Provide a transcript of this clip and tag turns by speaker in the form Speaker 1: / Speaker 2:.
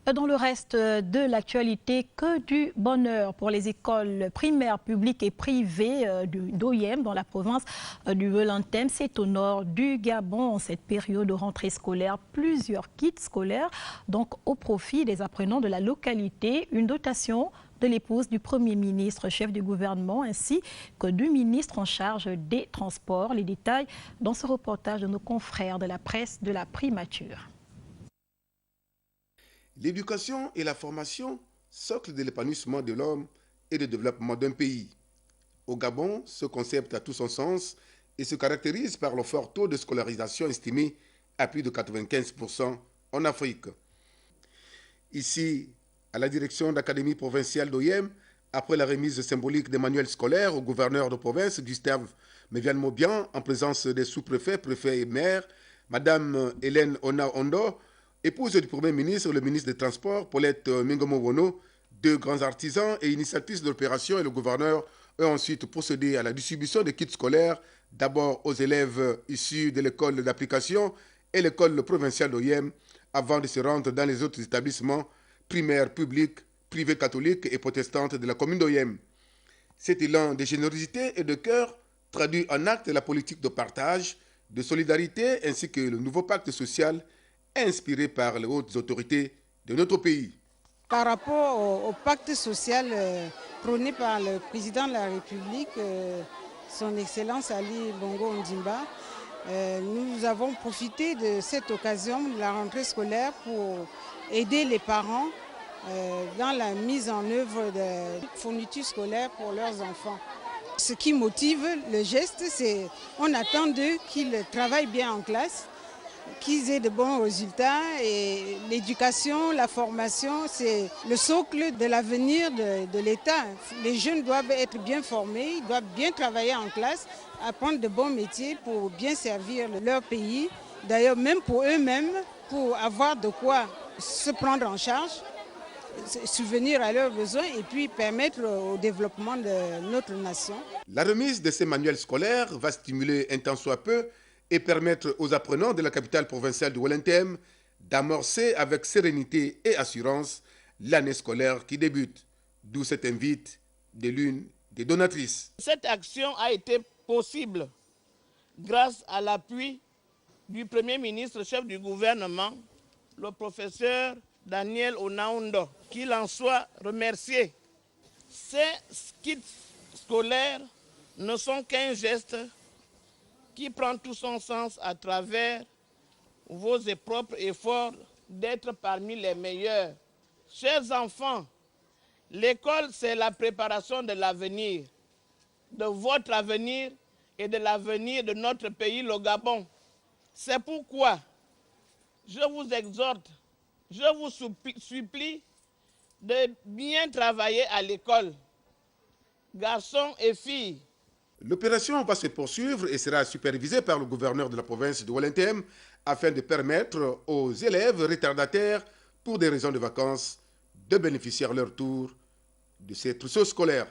Speaker 1: Dans le reste de l'actualité, que du bonheur pour les écoles primaires publiques et privées d'Oyem dans la province du Welentem. C'est au nord du Gabon en cette période de rentrée scolaire. Plusieurs kits scolaires, donc au profit des apprenants de la localité. Une dotation de l'épouse du Premier ministre, chef du gouvernement, ainsi que du ministre en charge des transports. Les détails dans ce reportage de nos confrères de la presse de la primature.
Speaker 2: L'éducation et la formation, socle de l'épanouissement de l'homme et du développement d'un pays. Au Gabon, ce concept a tout son sens et se caractérise par le fort taux de scolarisation estimé à plus de 95% en Afrique. Ici, à la direction d'Académie provinciale d'Oyem, après la remise symbolique des manuels scolaires au gouverneur de province, Gustave Méviane-Maubian, en présence des sous-préfets, préfets et maires, Madame Hélène Ona-Ondo, épouse du Premier ministre, le ministre des Transports, Paulette Mingomo-Wono, deux grands artisans et initiatrices de l'opération, et le gouverneur ont ensuite procédé à la distribution des kits scolaires, d'abord aux élèves issus de l'école d'application et l'école provinciale d'Oyem, avant de se rendre dans les autres établissements primaires publics, privés catholiques et protestantes de la commune d'Oyem. Cet élan de générosité et de cœur traduit en acte la politique de partage, de solidarité ainsi que le nouveau pacte social inspiré par les hautes autorités de notre pays.
Speaker 3: Par rapport au pacte social prôné par le président de la République, son Excellence Ali Bongo Ondimba, nous avons profité de cette occasion de la rentrée scolaire pour aider les parents dans la mise en œuvre de fournitures scolaires pour leurs enfants. Ce qui motive le geste, c'est qu'on attend d'eux qu'ils travaillent bien en classe, qu'ils aient de bons résultats, et l'éducation, la formation, c'est le socle de l'avenir de l'État. Les jeunes doivent être bien formés, ils doivent bien travailler en classe, apprendre de bons métiers pour bien servir leur pays. D'ailleurs, même pour eux-mêmes, pour avoir de quoi se prendre en charge, subvenir à leurs besoins et puis permettre au développement de notre nation.
Speaker 2: La remise de ces manuels scolaires va stimuler un tant soit peu et permettre aux apprenants de la capitale provinciale du Welentem d'amorcer avec sérénité et assurance l'année scolaire qui débute. D'où cette invite de l'une des donatrices.
Speaker 4: Cette action a été possible grâce à l'appui du Premier ministre, chef du gouvernement, le professeur Daniel Ona-Ondo, qu'il en soit remercié. Ces kits scolaires ne sont qu'un geste qui prend tout son sens à travers vos propres efforts d'être parmi les meilleurs. Chers enfants, l'école, c'est la préparation de l'avenir, de votre avenir et de l'avenir de notre pays, le Gabon. C'est pourquoi je vous exhorte, je vous supplie de bien travailler à l'école, garçons et filles.
Speaker 2: L'opération va se poursuivre et sera supervisée par le gouverneur de la province de Welentem afin de permettre aux élèves retardataires, pour des raisons de vacances, de bénéficier à leur tour de ces trousseaux scolaires.